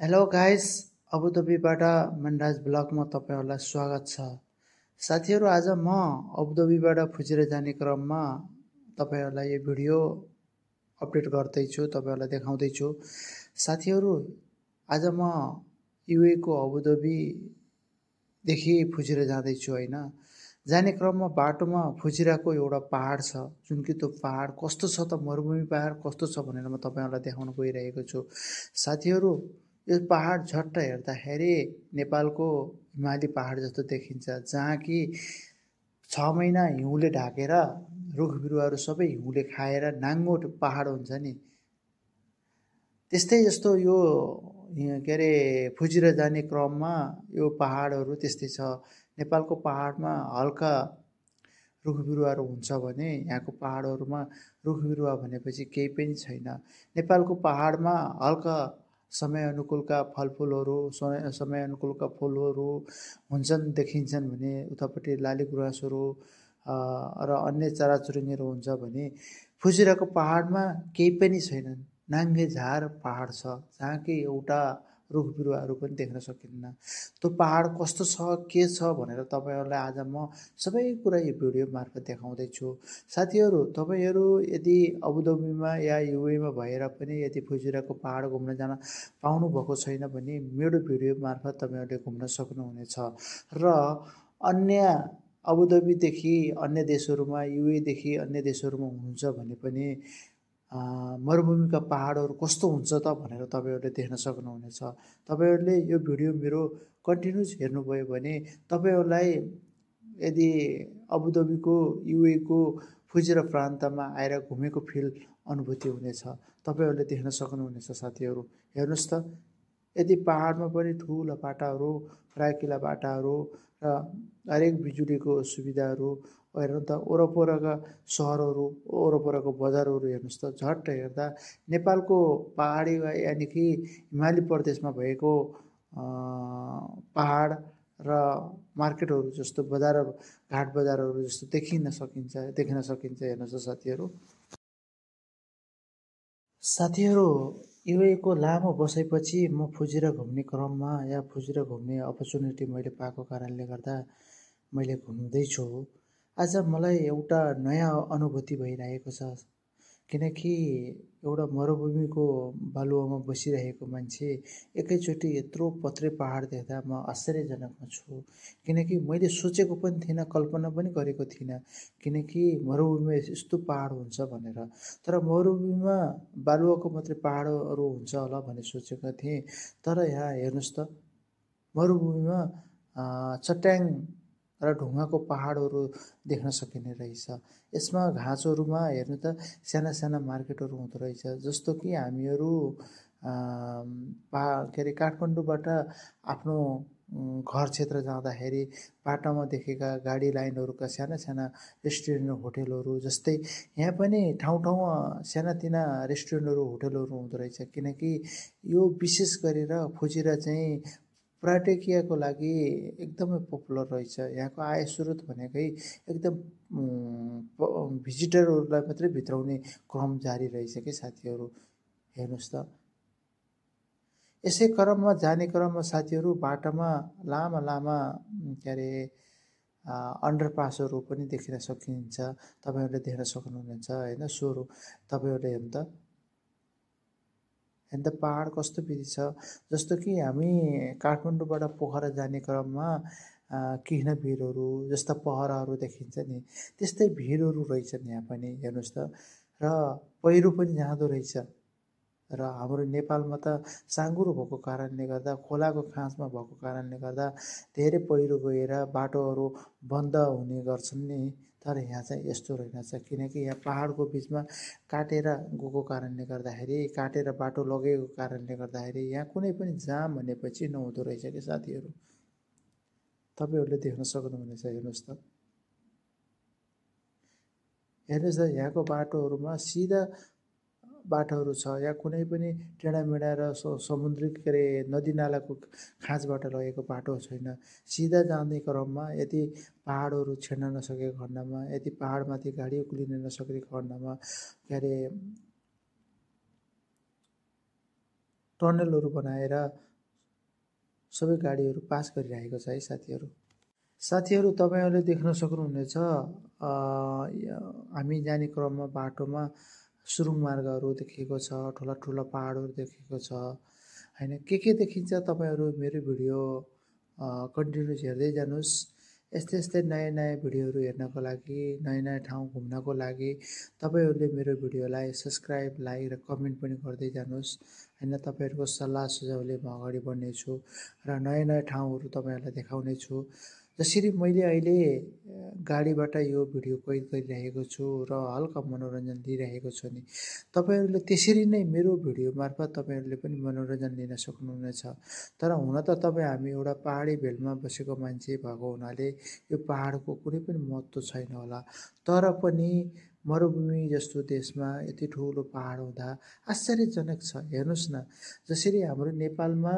Hello guys, अबुधाबीबाट Manraj ब्लगमा तपाईहरुलाई स्वागत छ। साथीहरु, आज म अबुधाबीबाट फुजिरे जाने क्रममा तपाईहरुलाई यो भिडियो अपडेट गर्दै छु, तपाईहरुलाई देखाउँदै छु। साथीहरु, आज म युए को अबुधाबी देखि फुजिरे जाँदै छु हैन। जाने क्रममा बाटोमा फुजिराको एउटा पहाड छ, जुन कि त्यो पहाड कस्तो छ त मरुभूमि पहाड कस्तो छ भनेर म तपाईहरुलाई देखाउन गइरहेको छु। साथीहरु, यो पहाड झट्ट हेर्दाखेरि नेपालको हिमाली पहाड जस्तो देखिन्छ, जहाँ कि 6 महिना हिउँले ढाकेर रुख बिरुवाहरू सबै हिउँले खाएर नाङ्गो पहाड हुन्छ नि, त्यस्तै जस्तो यो के अरे फुजिरे जाने क्रममा यो पहाडहरू त्यस्तै छ। नेपालको पहाडमा हल्का रुख बिरुवाहरू हुन्छ भने यहाँको पहाडहरूमा रुख बिरुवा भनेपछि केही पनि छैन। नेपालको पहाडमा हल्का समय अनुकूलका फलफुलहरू, समय अनुकूलका फुलहरू हुन्छन्, देखिन्छन् भने उतापट्टि लालीगुराँसहरू र अन्य चराचुरुङ्गीहरू हुन्छ भने फुजिराको पहाडमा केही पनि छैनन्। नाङ्गे झार पहाड छ, जहाँ कि एउटा रुख बिरुवाहरू पनि देख्न सकिन्न। त्यो पहाड कस्तो छ, के छ भनेर तपाईहरुलाई आज म सबै कुरा यो भिडियो मार्फत देखाउँदै छु। साथीहरु, तपाईहरु यदि अबुधाबीमा या युएमा भएर पनि यदि फुजिराको पहाड घुम्न जान पाउनु भएको छैन भने मेरो भिडियो मार्फत तपाईहरुले घुम्न सक्नुहुनेछ। र अन्य अबुधाबीदेखि अन्य देशहरुमा, युएदेखि अन्य देशहरुमा हुनुहुन्छ भने पनि मरुभूमिका पहाडहरू कस्तो हुन्छ त भनेर तपाईहरुले देख्न सक्नुहुनेछ। तपाईहरुले यो भिडियो मेरो कन्टिन्युस हेर्नुभयो भने तपाईहरुलाई यदि अबुधाबीको युएको फुजिरा प्रान्तमा आएर घुमेको फिल अनुभूति हुनेछ, तपाईहरुले देख्न सक्नुहुनेछ। साथीहरु, हेर्नुस् त, यदि पहाडमा पनि ठुला बाटाहरू, फराकिला बाटाहरू र हरेक बिजुलीको सुविधाहरू, हेर्नु त वरपरका सहरहरू, वरपरको बजारहरू हेर्नुस् त, झट्ट हेर्दा नेपालको पहाडी यानि कि हिमाली प्रदेशमा भएको पहाड र मार्केटहरू जस्तो बजारहरू, घाट बजारहरू जस्तो देखिन सकिन्छ। हेर्नुस् त साथीहरु, युएको लामो बसेपछि म फुजिरा घुम्ने क्रममा या फुजिरा घुम्ने अपर्च्युनिटी मैले पाएको कारणले गर्दा मैले घुम्दैछु। आज मलाई एउटा नयाँ अनुभूति भइरहेको छ, किनकि एउटा मरुभूमिको बालुवामा बसिरहेको मान्छे एकैचोटि यत्रो पत्रे पहाड देख्दा म आश्चर्यजनकमा छु। किनकि मैले सोचेको पनि थिइनँ, कल्पना पनि गरेको थिइनँ, किनकि मरुभूमिमा यस्तो पहाड हुन्छ भनेर। तर मरुभूमिमा बालुवाको मात्रै पहाडहरू हुन्छ होला भन्ने सोचेको थिएँ। तर यहाँ हेर्नुस् त, मरुभूमिमा चट्याङ र ढुङ्गाको पहाडहरू देख्न सकिने रहेछ। यसमा घाँसहरूमा हेर्नु त साना साना मार्केटहरू हुँदो रहेछ, जस्तो कि हामीहरू के अरे काठमाडौँबाट आफ्नो घर क्षेत्र जाँदाखेरि बाटामा देखेका गाडी लाइनहरूका साना साना रेस्टुरेन्ट, होटेलहरू जस्तै यहाँ पनि ठाउँ ठाउँमा सानातिना रेस्टुरेन्टहरू, होटेलहरू हुँदो रहेछ। किनकि यो विशेष गरेर फुजिरा चाहिँ पर्यटकीयको लागि एकदमै पपुलर रहेछ। यहाँको आय स्रोत भनेकै एकदम भिजिटरहरूलाई मात्रै भित्राउने क्रम जारी रहेछ कि साथीहरू, हेर्नुस् त। यसै क्रममा जाने क्रममा साथीहरू बाटामा लामा लामा के अरे अन्डरपासहरू पनि देखिन सकिन्छ, तपाईहरुले देख्न सक्नुहुनेछ हैन। सोहरू तपाईहरुले हेर्नु त पहाड कस्तो विधि छ। जस्तो कि हामी काठमाडौँबाट पोखरा जाने क्रममा किह्न भिरहरू जस्ता पहराहरू देखिन्छ नि, त्यस्तै भिरहरू रहेछन् यहाँ पनि, हेर्नुस् त। र पहिरो पनि जाँदो रहेछ। र हाम्रो नेपालमा त साँघुरो भएको कारणले गर्दा, खोलाको खाँचमा भएको कारणले गर्दा धेरै पहिरो गएर बाटोहरू बन्द हुने गर्छन् नि। तर यहाँ चाहिँ यस्तो रहेनछ, किनकि यहाँ पहाडको बिचमा काटेर गएको कारणले गर्दाखेरि, काटेर बाटो लगेको कारणले गर्दाखेरि यहाँ कुनै पनि जाम भनेपछि नहुँदो रहेछ कि साथीहरू, तपाईहरुले देख्न सक्नुहुनेछ। हेर्नुस् त, हेर्नुस् त, यहाँको बाटोहरूमा सिधा बाटोहरू छ, या कुनै पनि टेढामेढा र समुद्री के अरे नदी नालाको खाँचबाट लगेको बाटो छैन। सिधा जाने क्रममा यदि पहाडहरू छेड्न नसकेको खण्डमा, यदि पहाडमाथि गाडी उक्लिन नसकेको खण्डमा के अरे टनलहरू बनाएर सबै गाडीहरू पास गरिरहेको छ है साथीहरू तपाईँहरूले देख्न सक्नुहुनेछ हामी जाने क्रममा बाटोमा सुरुङ मार्गहरू देखिएको छ, ठुला ठुला पहाडहरू देखिएको छ हैन। के देखिन्छ तपाईँहरू मेरो भिडियो कन्टिन्युस हेर्दै जानुहोस्। यस्तै नयाँ नयाँ भिडियोहरू हेर्नको लागि, नयाँ नयाँ ठाउँ घुम्नको लागि तपाईँहरूले मेरो भिडियोलाई सब्सक्राइब, लाइक र कमेन्ट पनि गर्दै जानुहोस् हैन। तपाईँहरूको सल्लाह सुझावले म अगाडि बढ्नेछु र नयाँ नयाँ ठाउँहरू तपाईँहरूलाई देखाउनेछु। जसरी मैले अहिले गाडीबाट यो भिडियो कैद गरिरहेको छु र हल्का मनोरञ्जन दिइरहेको छु नि, तपाईँहरूले त्यसरी नै मेरो भिडियो मार्फत तपाईँहरूले पनि मनोरञ्जन लिन सक्नुहुनेछ। तर हुन त हामी एउटा पहाडी भेलमा बसेको मान्छे भएको हुनाले यो पहाडको कुनै पनि महत्त्व छैन होला। तर पनि मरुभूमि जस्तो देशमा यति ठुलो पहाड हुँदा आश्चर्यजनक छ। हेर्नुहोस् न, जसरी हाम्रो नेपालमा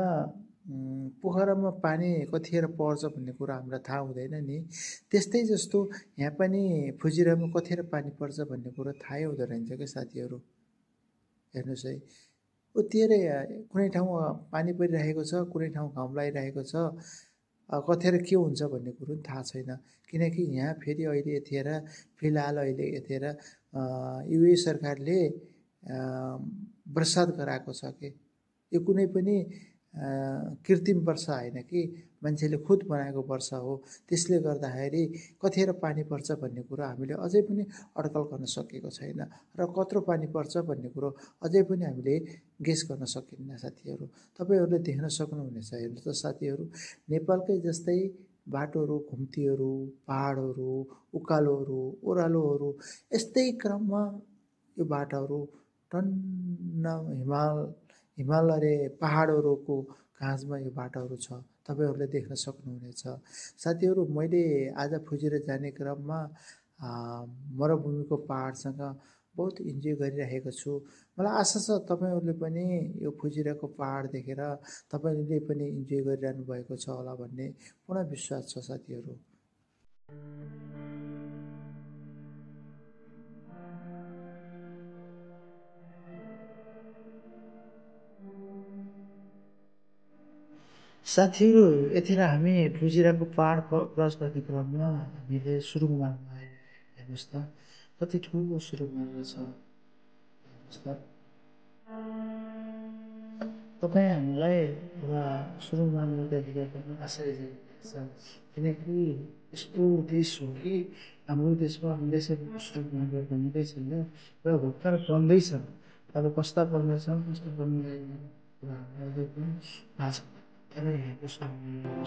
पोखरामा पानी कतिखेर पर्छ भन्ने कुरा हामीलाई थाहा हुँदैन नि, त्यस्तै जस्तो यहाँ पनि फुजिरामा कतिखेर पानी पर्छ भन्ने कुरा थाहै हुँदो रहेछ क्या साथीहरू। हेर्नुहोस् है, उत्तिरै कुनै ठाउँ पानी परिरहेको छ, कुनै ठाउँ घाम लागिरहेको छ, कतिखेर के हुन्छ भन्ने कुरो पनि थाहा छैन। किनकि यहाँ फेरि अहिले यतिखेर फिलहाल अहिले यतिखेर युए सरकारले बर्सात गराएको छ कि यो कुनै पनि कृत्रिम वर्षा होइन कि मान्छेले खुद बनाएको वर्षा हो। त्यसले गर्दाखेरि कतिखेर पानी पर्छ भन्ने कुरो हामीले अझै पनि अड्कल गर्न सकेको छैन र कत्रो पानी पर्छ भन्ने कुरो अझै पनि हामीले गेस गर्न सकिन्न साथीहरू। तपाईँहरूले देख्न सक्नुहुनेछ। हेर्नुहोस् त साथीहरू, नेपालकै जस्तै बाटोहरू, घुम्तीहरू, पहाडहरू, उकालोहरू, ओह्रालोहरू, यस्तै क्रममा यो बाटोहरू टन्न हिमालय पहाडहरूको काँधमा यो बाटोहरू छ। तपाईँहरूले देख्न सक्नुहुनेछ। साथीहरू, मैले आज फुजिरा जाने क्रममा मरुभूमिको पहाडसँग बहुत इन्जोय गरिरहेको छु। मलाई आशा छ तपाईँहरूले पनि यो फुजिराको पहाड देखेर तपाईँहरूले पनि इन्जोय गरिरहनु भएको छ होला भन्ने पूर्ण विश्वास छ साथीहरू। साथीहरू, यतिखेर हामी फुजिराको पहाड क्रस गर्ने क्रममा हामीले सुरुङ मार्गमा आयौँ। हेर्नुहोस् त कति ठुलो सुरुङ मार्ग छ। हेर्नुहोस् त तपाईँ हामीलाई एउटा सुरुङ मार्ग देखेर पनि आश्चर्यजनक लाग्छ। किनकि यस्तो देश हो कि हाम्रो देशमा अहिलेसम्म सुरुङ मार्ग बनिँदै छैन र भर्खर बन्दैछ। अब कस्ता बन्दैछ, कस्तो बन्दैन कुरा हामीलाई अझै पनि थाहा छैन। तर यहाँको सुरुङ मार्ग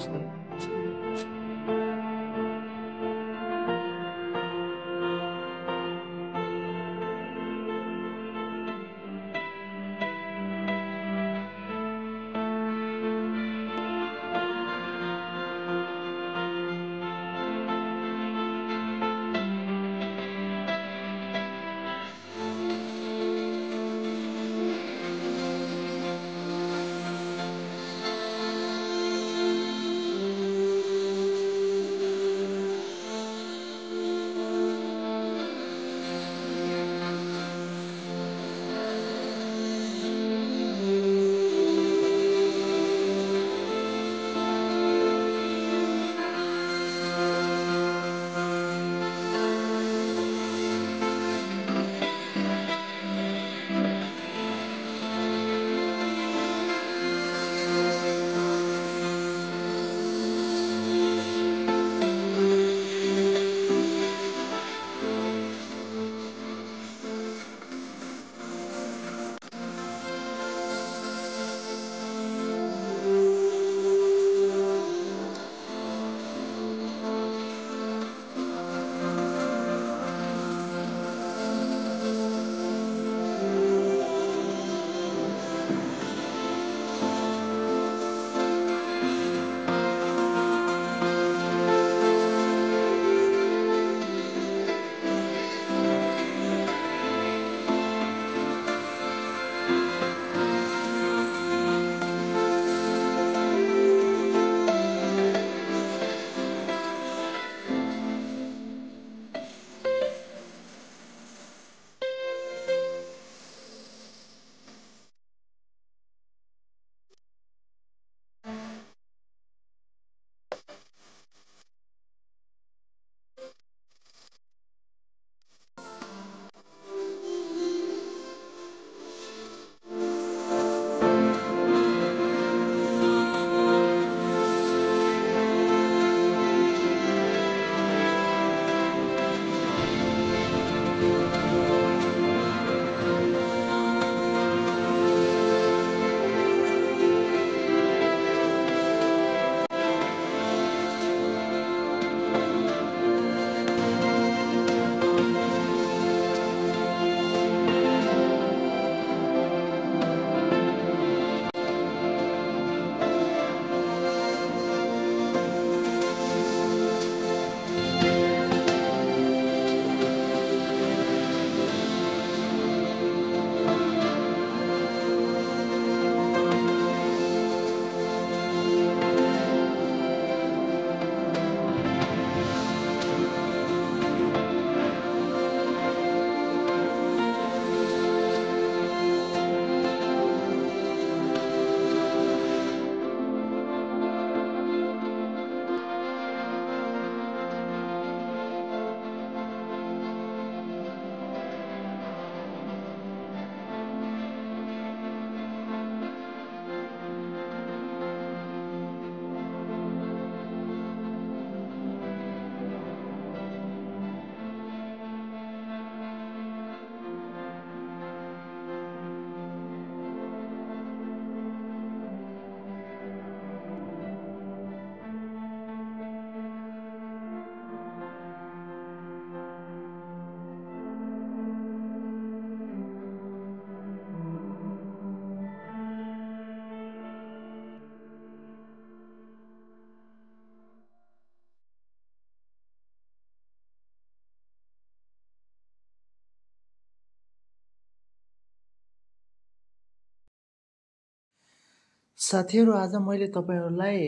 साथीहरू, आज मैले तपाईँहरूलाई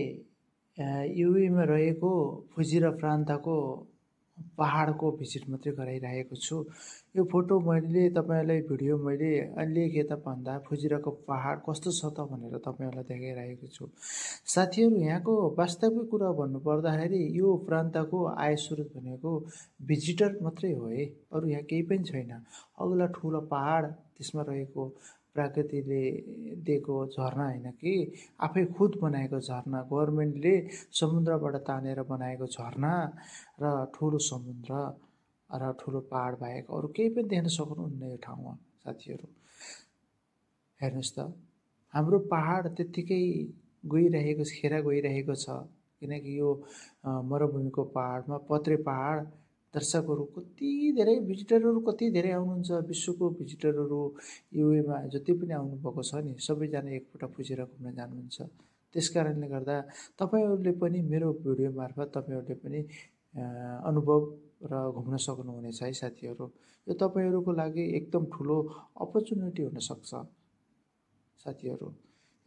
युएमा रहेको फुजिरा प्रान्तको पहाडको भिजिट मात्रै गराइरहेको छु। यो फोटो मैले तपाईँहरूलाई भिडियो मैले अहिले के त भन्दा फुजिराको पहाड कस्तो छ त भनेर तपाईँहरूलाई देखाइरहेको छु। साथीहरू, यहाँको वास्तविक कुरा भन्नुपर्दाखेरि यो प्रान्तको आय स्रोत भनेको भिजिटर मात्रै हो है, अरू यहाँ केही पनि छैन। अग्ला ठुलो पहाड, त्यसमा रहेको प्रकृतिले दिएको झरना होइन कि आफै खुद बनाएको झरना, गभर्मेन्टले समुद्रबाट तानेर बनाएको झरना र ठुलो समुद्र र ठुलो पहाड बाहेक अरू केही पनि देख्न सक्नुहुन्न यो ठाउँमा। साथीहरू हेर्नुहोस् त, हाम्रो पहाड त्यत्तिकै खेर गइरहेको छ, किनकि यो मरुभूमिको पहाडमा पत्रे पहाड दर्शकहरू कति धेरै, भिजिटरहरू कति धेरै आउनुहुन्छ। विश्वको भिजिटरहरू युएमा जति पनि आउनुभएको छ नि, सबैजना एकपल्ट फुजिरा घुम्न जानुहुन्छ। त्यस कारणले गर्दा तपाईँहरूले पनि मेरो भिडियो मार्फत तपाईँहरूले पनि अनुभव र घुम्न सक्नुहुनेछ है साथीहरू। यो तपाईँहरूको लागि एकदम ठुलो अपर्च्युनिटी हुनसक्छ साथीहरू।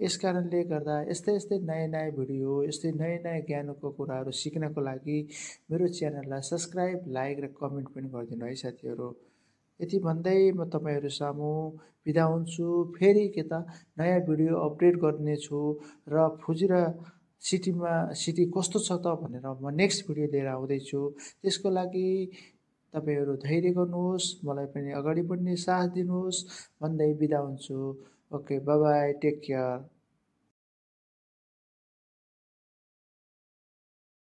यस कारणले गर्दा यस्तै नयाँ भिडियो, यस्तै नयाँ ज्ञानको कुराहरू सिक्नको लागि मेरो च्यानललाई सब्सक्राइब, लाइक र कमेन्ट पनि गरिदिनु है साथीहरू। यति भन्दै म तपाईँहरू सामु बिदा हुन्छु। फेरि के त नयाँ भिडियो अपडेट गर्नेछु र फुजिरा सिटी कस्तो छ त भनेर म नेक्स्ट भिडियो लिएर आउँदैछु। त्यसको लागि तपाईँहरू धैर्य गर्नुहोस्, मलाई पनि अगाडि बढ्ने साथ दिनुहोस् भन्दै बिदा हुन्छु। Okay, bye bye, take care.